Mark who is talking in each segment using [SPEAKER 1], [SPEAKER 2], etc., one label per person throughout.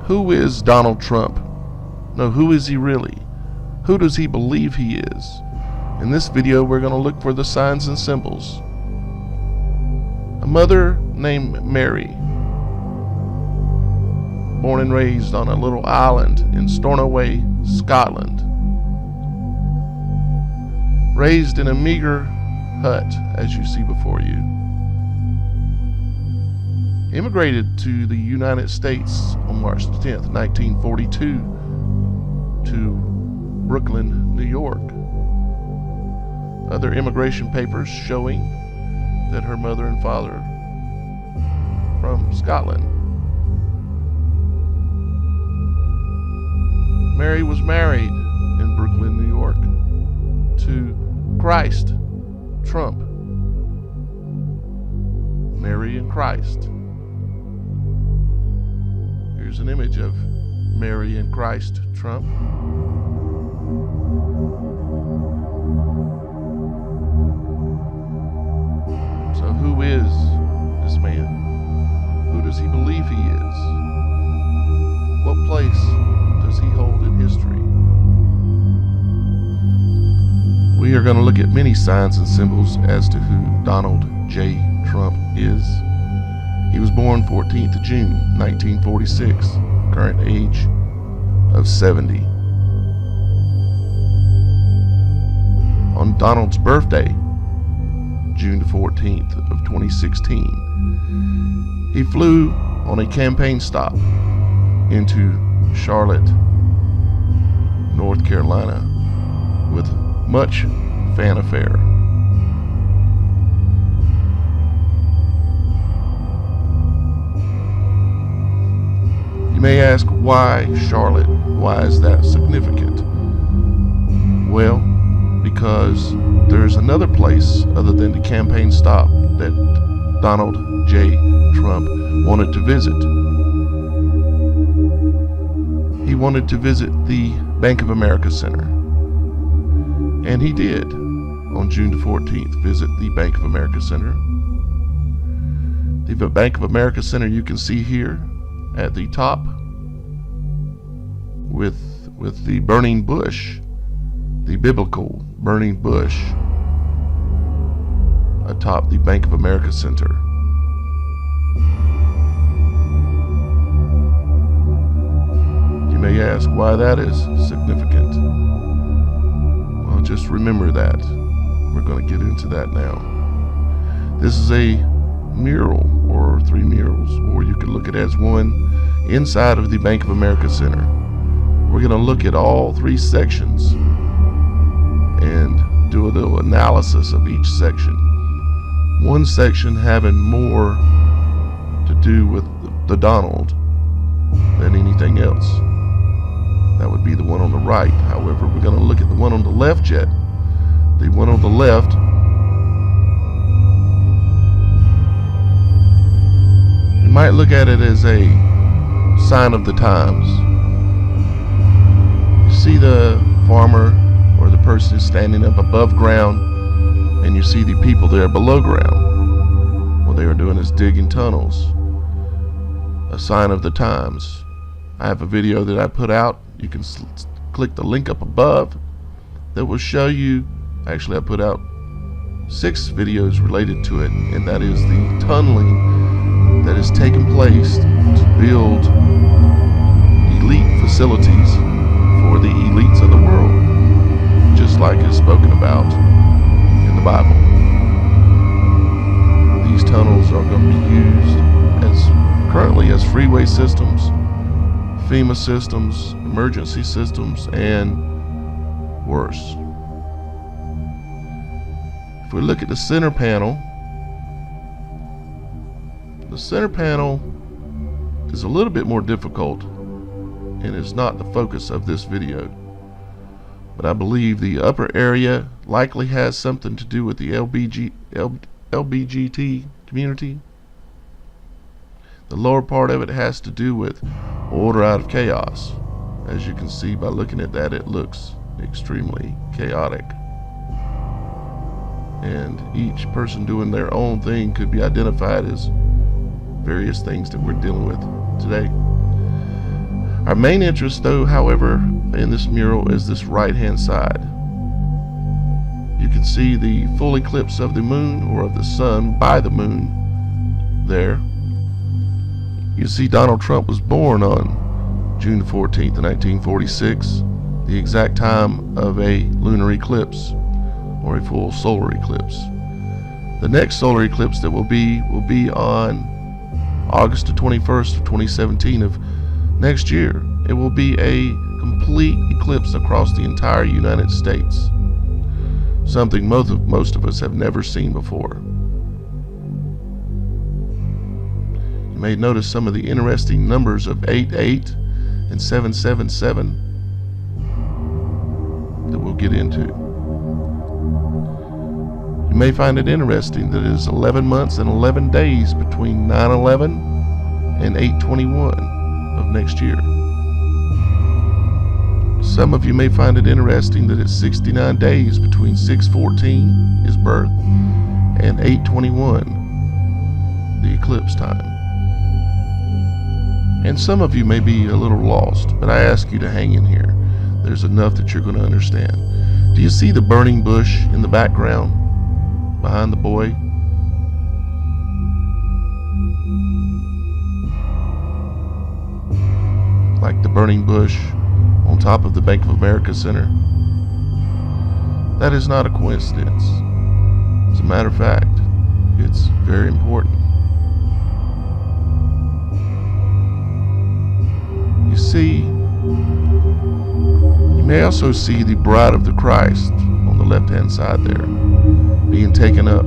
[SPEAKER 1] Who is Donald Trump? No, who is he really? Who does he believe he is? In this video, we're going to look for the signs and symbols. A mother named Mary, born and raised on a little island in Stornoway, Scotland. Raised in a meager hut, as you see before you. Immigrated to the United States on March 10th, 1942 to Brooklyn, New York. Other immigration papers showing that her mother and father from Scotland. Mary was married in Brooklyn, New York to Christ Trump. Mary and Christ. Here's an image of Mary and Christ Trump. So who is this man? Who does he believe he is? What place does he hold in history? We are going to look at many signs and symbols as to who Donald J. Trump is. He was born 14th of June, 1946, current age of 70. On Donald's birthday, June the 14th of 2016, he flew on a campaign stop into Charlotte, North Carolina, with much fanfare. You may ask, why Charlotte? Why is that significant? Well, because there's another place other than the campaign stop that Donald J. Trump wanted to visit. He wanted to visit the Bank of America Center. And he did, on June the 14th, visit the Bank of America Center. The Bank of America Center you can see here at the top with the burning bush, the biblical burning bush atop the Bank of America Center. You may ask why that is significant. Well, just remember that. We're going to get into that now. This is a mural, or three murals, or you could look at it as one, inside of the Bank of America Center. We're going to look at all three sections and do a little analysis of each section. One section having more to do with the Donald than anything else. That would be the one on the right. However, we're going to look at the one on the left yet. The one on the left you might look at it as a sign of the times. You see the farmer or the person standing up above ground, and you see the people there below ground. What they are doing is digging tunnels. A sign of the times. I have a video that I put out. You can click the link up above that will show you. Actually, I put out 6 videos related to it, and that is the tunneling that has taken place to build elite facilities for the elites of the world, just like is spoken about in the Bible. These tunnels are going to be used currently as freeway systems, FEMA systems, emergency systems, and worse. If we look at the center panel is a little bit more difficult and is not the focus of this video. But I believe the upper area likely has something to do with the LBGT community. The lower part of it has to do with order out of chaos. As you can see by looking at that, it looks extremely chaotic. And each person doing their own thing could be identified as various things that we're dealing with today. Our main interest, though, however, in this mural is this right-hand side. You can see the full eclipse of the moon, or of the sun by the moon there. You see Donald Trump was born on June the 14th, 1946, the exact time of a lunar eclipse, or a full solar eclipse. The next solar eclipse that will be on August the 21st of 2017 of next year. It will be a complete eclipse across the entire United States. Something most of us have never seen before. You may notice some of the interesting numbers of 88 and 777 that we'll get into. You may find it interesting that it is 11 months and 11 days between 9/11 and 8/21 of next year. Some of you may find it interesting that it's 69 days between 6/14, his birth, and 8/21, the eclipse time. And some of you may be a little lost, but I ask you to hang in here. There's enough that you're going to understand. Do you see the burning bush in the background behind the boy? Like the burning bush on top of the Bank of America Center? That is not a coincidence. As a matter of fact, it's very important. You see, you may also see the bride of the Christ on the left-hand side there, being taken up.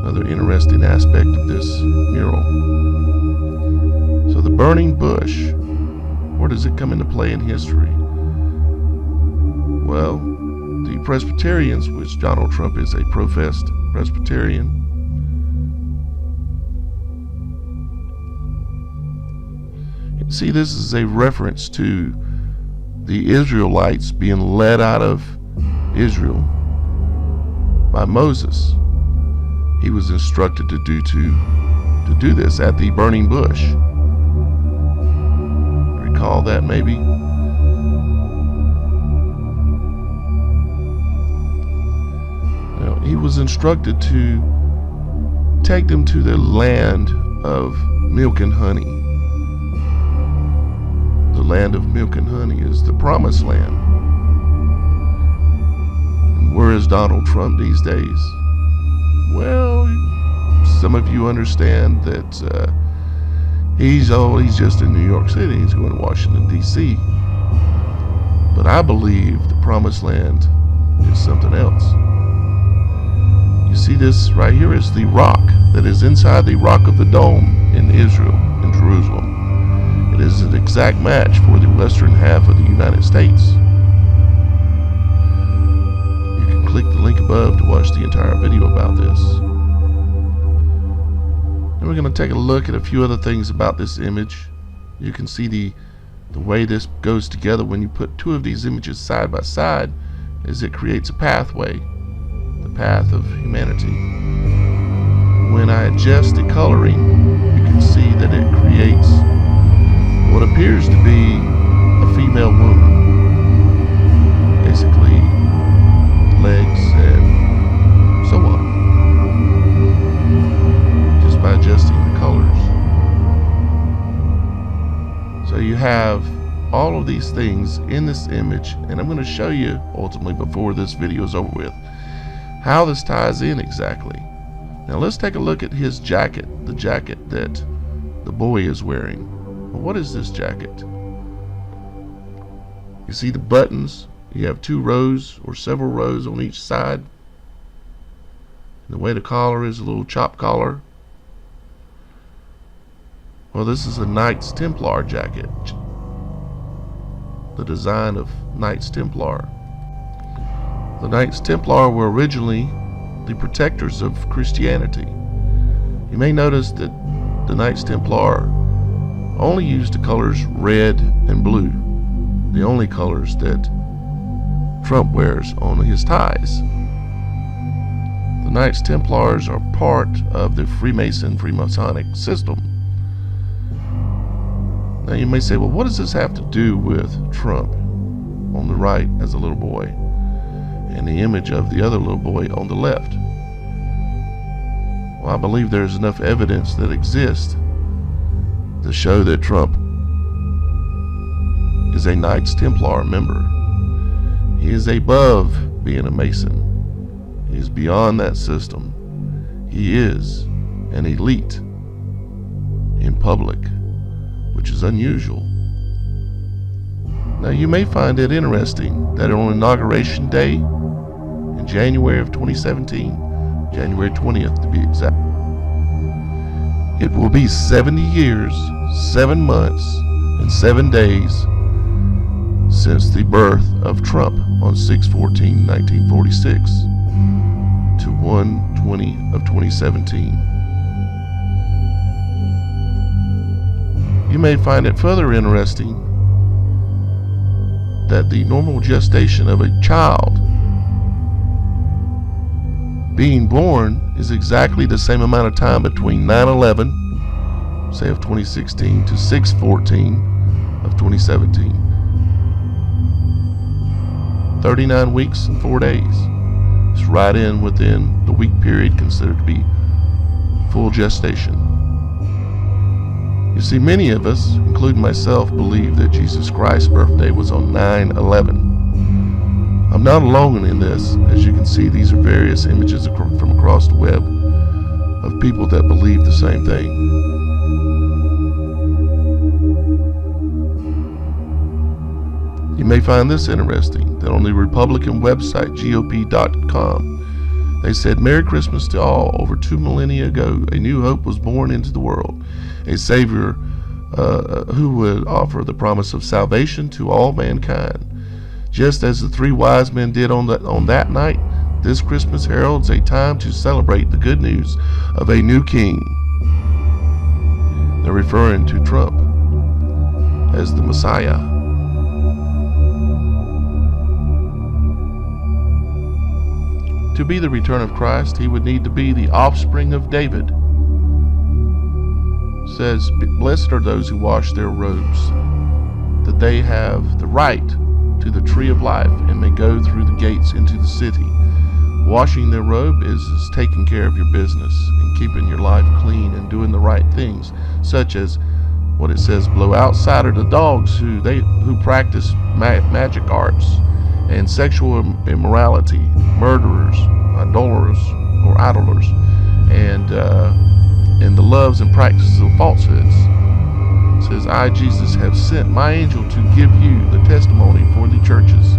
[SPEAKER 1] Another interesting aspect of this mural. So the burning bush, where does it come into play in history? Well, the Presbyterians, which Donald Trump is a professed Presbyterian, you see, this is a reference to the Israelites being led out of Israel by Moses. He was instructed to do this at the burning bush. Recall that maybe? Now, he was instructed to take them to the land of milk and honey. The land of milk and honey is the promised land. And where is Donald Trump these days? Well, some of you understand that he's just in New York City. He's going to Washington, D.C. But I believe the promised land is something else. You see, this right here is the rock that is inside the Rock of the Dome in Israel, in Jerusalem. It is an exact match for the western half of the United States. You can click the link above to watch the entire video about this. And we're going to take a look at a few other things about this image. You can see the way this goes together when you put two of these images side by side, is it creates a pathway, the path of humanity. When I adjust the coloring, you can see that it creates what appears to be a female woman. Basically, legs and so on. Just by adjusting the colors. So you have all of these things in this image, and I'm going to show you ultimately before this video is over with how this ties in exactly. Now let's take a look at his jacket, the jacket that the boy is wearing. What is this jacket? You see the buttons? You have two rows or several rows on each side. And the way the collar is a little chop collar. Well, this is a Knights Templar jacket. The design of Knights Templar. The Knights Templar were originally the protectors of Christianity. You may notice that the Knights Templar only used the colors red and blue, the only colors that Trump wears on his ties. The Knights Templars are part of the Freemasonic system. Now you may say, well, what does this have to do with Trump on the right as a little boy and the image of the other little boy on the left? Well, I believe there's enough evidence that exists to show that Trump is a Knights Templar member. He is above being a Mason. He is beyond that system. He is an elite in public, which is unusual. Now, you may find it interesting that on Inauguration Day in January of 2017, January 20th to be exact, it will be 70 years, 7 months, and 7 days since the birth of Trump on 6/14/1946 to 1/20 of 2017. You may find it further interesting that the normal gestation of a child being born is exactly the same amount of time between 9/11, say of 2016, to 6/14 of 2017. 39 weeks and 4 days. It's right in within the week period considered to be full gestation. You see, many of us, including myself, believe that Jesus Christ's birthday was on 9/11. I'm not alone in this. As you can see, these are various images from across the web of people that believe the same thing. You may find this interesting, that on the Republican website, GOP.com, they said, "Merry Christmas to all. Over 2 millennia ago, a new hope was born into the world, a Savior who would offer the promise of salvation to all mankind. Just as the 3 wise men did on that night, this Christmas heralds a time to celebrate the good news of a new king." They're referring to Trump as the Messiah. To be the return of Christ, he would need to be the offspring of David. It says, "Blessed are those who wash their robes, that they have the right to the tree of life and may go through the gates into the city." Washing their robe is taking care of your business and keeping your life clean and doing the right things, such as what it says, blow outside of the dogs who practice magic arts and sexual immorality, murderers, idlers, and the loves and practices of falsehoods. It says, "I, Jesus, have sent my angel to give you the testimony for the churches.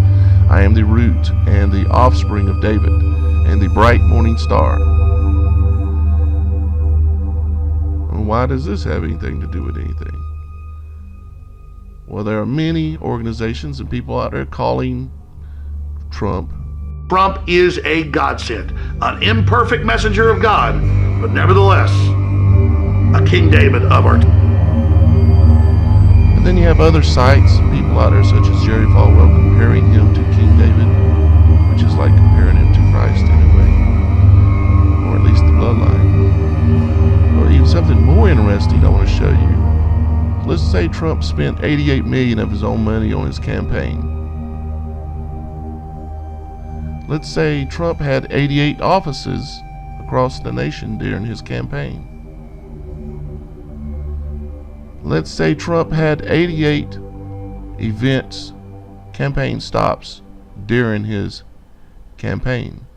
[SPEAKER 1] I am the root and the offspring of David and the bright morning star." And why does this have anything to do with anything? Well, there are many organizations and people out there calling Trump
[SPEAKER 2] is a godsend, an imperfect messenger of God, but nevertheless, a King David of our time.
[SPEAKER 1] And then you have other sites, people out there such as Jerry Falwell comparing him to King David, which is like comparing him to Christ anyway, or at least the bloodline. Or even something more interesting I want to show you. Let's say Trump spent $88 million of his own money on his campaign. Let's say Trump had 88 offices across the nation during his campaign. Let's say Trump had 88 events, campaign stops during his campaign.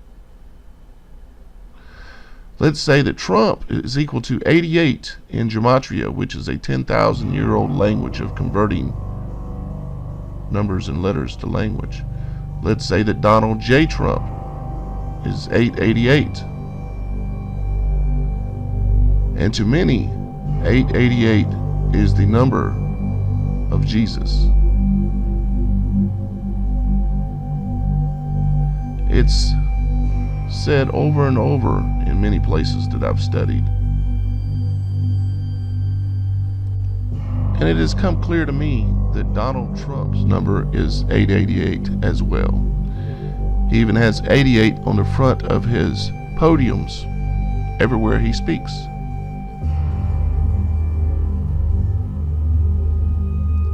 [SPEAKER 1] Let's say that Trump is equal to 88 in gematria, which is a 10,000-year-old language of converting numbers and letters to language. Let's say that Donald J. Trump is 888. And to many, 888 is the number of Jesus. It's said over and over in many places that I've studied. And it has come clear to me that Donald Trump's number is 888 as well. He even has 88 on the front of his podiums everywhere he speaks.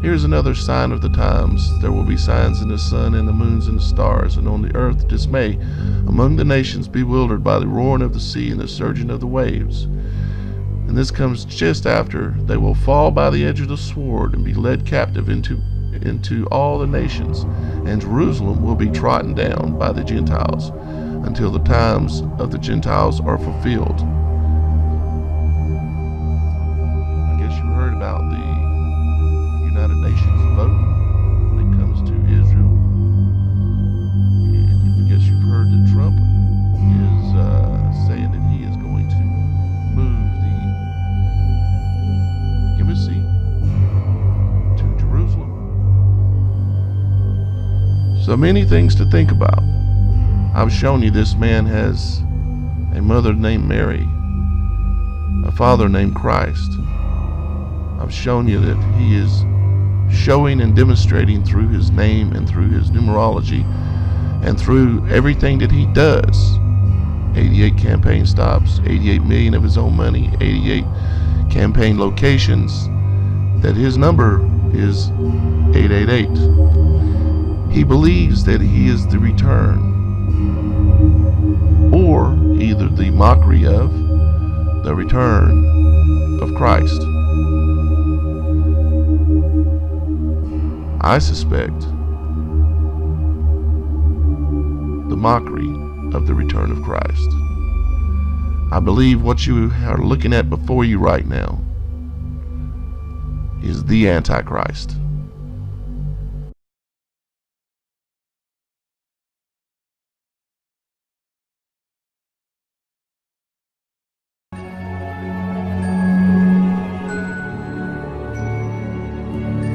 [SPEAKER 1] Here's another sign of the times. There will be signs in the sun and the moons and the stars, and on the earth dismay among the nations, bewildered by the roaring of the sea and the surging of the waves. And this comes just after they will fall by the edge of the sword and be led captive into all the nations, and Jerusalem will be trodden down by the Gentiles until the times of the Gentiles are fulfilled. I guess you heard about the United Nations vote when it comes to Israel. And I guess you've heard that Trump is saying that he is going to move the embassy to Jerusalem. So many things to think about. I've shown you this man has a mother named Mary, a father named Christ. I've shown you that he is showing and demonstrating through his name and through his numerology and through everything that he does. 88 campaign stops, 88 million of his own money, 88 campaign locations, that his number is 888. He believes that he is the return, or either the mockery of the return of Christ. I suspect the mockery of the return of Christ. I believe what you are looking at before you right now is the Antichrist.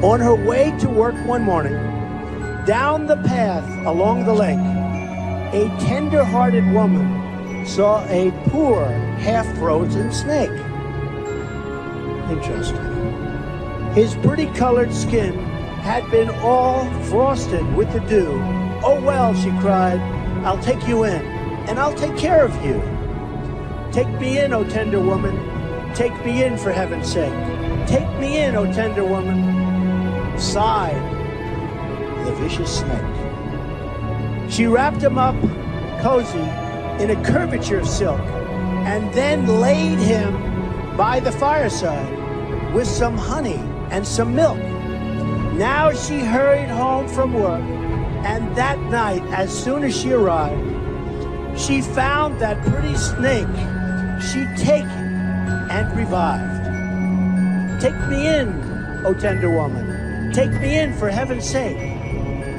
[SPEAKER 3] On her way to work one morning, down the path along the lake, a tender-hearted woman saw a poor, half-frozen snake. Interesting. His pretty-colored skin had been all frosted with the dew. "Oh well," she cried, "I'll take you in, and I'll take care of you. Take me in, O tender woman. Take me in, for heaven's sake. Take me in, O tender woman." Sighed the vicious snake. She wrapped him up cozy in a curvature of silk and then laid him by the fireside with some honey and some milk. Now she hurried home from work, and that night, as soon as she arrived, she found that pretty snake she'd taken and revived. "Take me in, O tender woman. Take me in, for heaven's sake.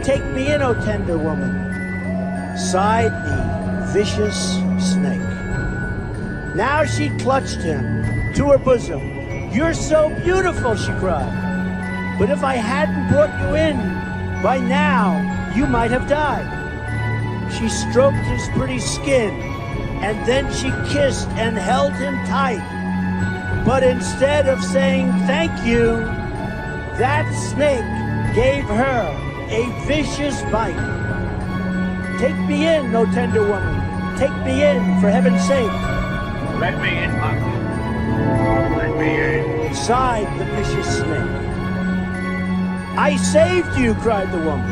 [SPEAKER 3] Take me in, O tender woman," sighed the vicious snake. Now she clutched him to her bosom. "You're so beautiful," she cried. "But if I hadn't brought you in, by now you might have died." She stroked his pretty skin, and then she kissed and held him tight. But instead of saying thank you, that snake gave her a vicious bite. "Take me in, O tender woman. Take me in, for heaven's sake."
[SPEAKER 4] Let me in, Papa. Let me in.
[SPEAKER 3] Sighed the vicious snake. "I saved you," cried the woman,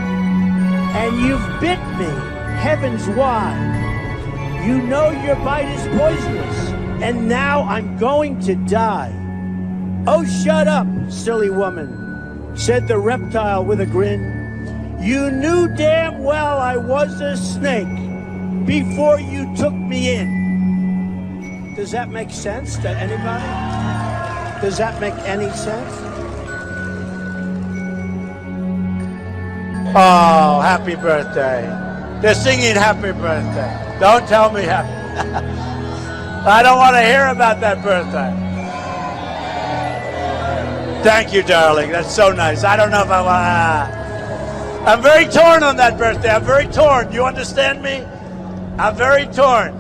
[SPEAKER 3] "and you've bit me. Heavens, why? You know your bite is poisonous, and now I'm going to die." "Oh, shut up, silly woman," said the reptile with a grin. "You knew damn well I was a snake before you took me in." Does that make sense to anybody? Does that make any sense? Oh, happy birthday. They're singing happy birthday. Don't tell me happy. I don't want to hear about that birthday. Thank you, darling. That's so nice. I don't know if I want. I'm very torn on that birthday. I'm very torn. You understand me? I'm very torn.